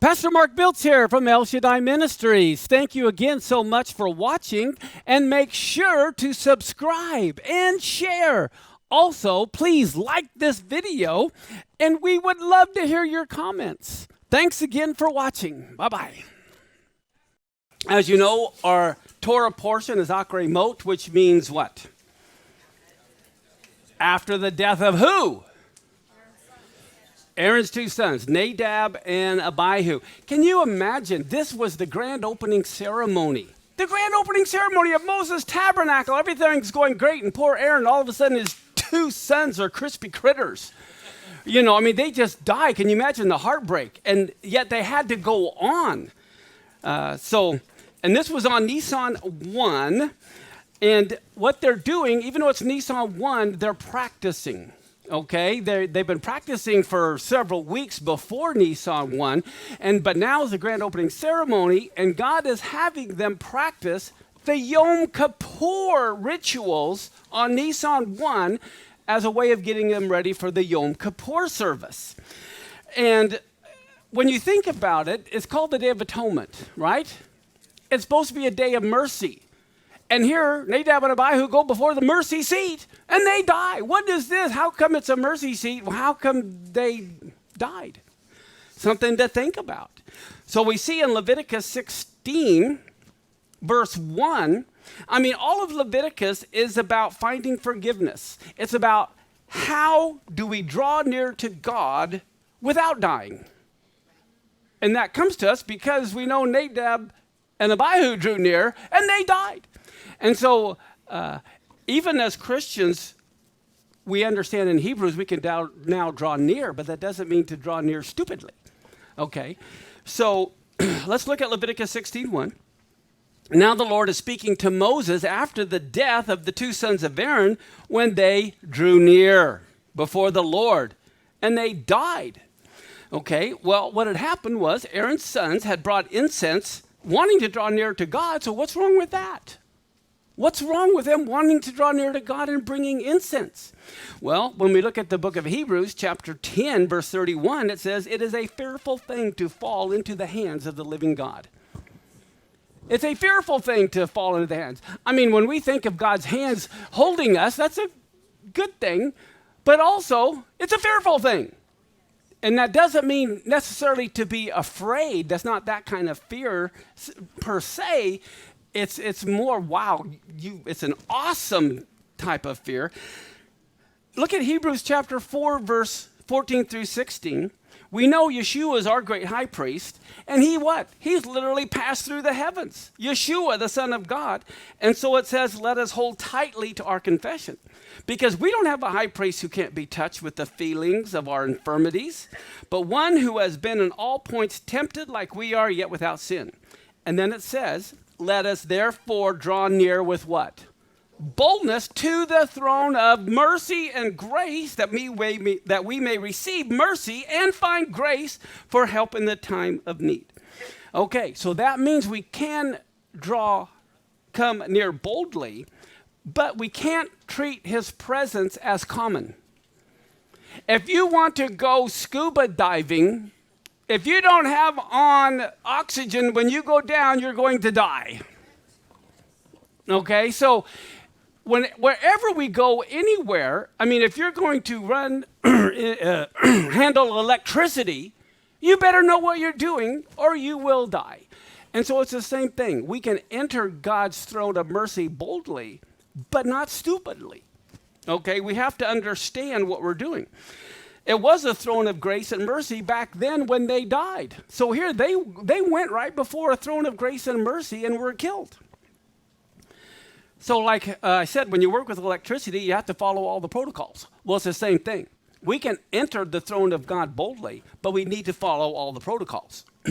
Pastor Mark Biltz here from Shaddai Ministries. Thank you again so much for watching, and make sure to subscribe and share. Also, please like this video, and we would love to hear your comments. Thanks again for watching. Bye-bye. As you know, our Torah portion is Achrei Mot, which means what? After the death of who? Aaron's two sons, Nadab and Abihu. Can you imagine? This was the grand opening ceremony. The grand opening ceremony of Moses' tabernacle. Everything's going great, and poor Aaron, all of a sudden, his two sons are crispy critters. They just die. Can you imagine the heartbreak? And yet they had to go on. And this was on Nisan 1. And what they're doing, even though it's Nisan 1, they're practicing. Okay, they've been practicing for several weeks before Nisan 1, but now is the grand opening ceremony, and God is having them practice the Yom Kippur rituals on Nisan 1 as a way of getting them ready for the Yom Kippur service. And when you think about it, it's called the Day of Atonement, right? It's supposed to be a day of mercy. And here, Nadab and Abihu go before the mercy seat, and they die. What is this? How come it's a mercy seat? Well, how come they died? Something to think about. So we see in Leviticus 16, verse 1, all of Leviticus is about finding forgiveness. It's about how do we draw near to God without dying. And that comes to us because we know Nadab and Abihu drew near, and they died. And so, even as Christians, we understand in Hebrews we can now draw near, but that doesn't mean to draw near stupidly. Okay, so let's look at Leviticus 16:1. Now the Lord is speaking to Moses after the death of the two sons of Aaron when they drew near before the Lord, and they died. Okay, well, what had happened was Aaron's sons had brought incense, wanting to draw near to God, so what's wrong with that? What's wrong with them wanting to draw near to God and bringing incense? Well, when we look at the book of Hebrews, chapter 10, verse 31, it says, it is a fearful thing to fall into the hands of the living God. It's a fearful thing to fall into the hands. When we think of God's hands holding us, that's a good thing, but also it's a fearful thing. And that doesn't mean necessarily to be afraid. That's not that kind of fear per se. It's more, wow, it's an awesome type of fear. Look at Hebrews chapter 4, verse 14 through 16. We know Yeshua is our great high priest, and he's literally passed through the heavens. Yeshua, the Son of God. And so it says, let us hold tightly to our confession, because we don't have a high priest who can't be touched with the feelings of our infirmities, but one who has been in all points tempted like we are, yet without sin. And then it says, let us therefore draw near with what? Boldness to the throne of mercy and grace, that we may receive mercy and find grace for help in the time of need. Okay, so that means we can come near boldly, but we can't treat his presence as common. If you want to go scuba diving, if you don't have on oxygen when you go down, you're going to die. Okay, so wherever we go, anywhere, if you're going to handle electricity, you better know what you're doing or you will die. And so it's the same thing. We can enter God's throne of mercy boldly, but not stupidly. Okay, we have to understand what we're doing. It was a throne of grace and mercy back then when they died. So here they went right before a throne of grace and mercy and were killed. So like I said, when you work with electricity, you have to follow all the protocols. Well, it's the same thing. We can enter the throne of God boldly, but we need to follow all the protocols.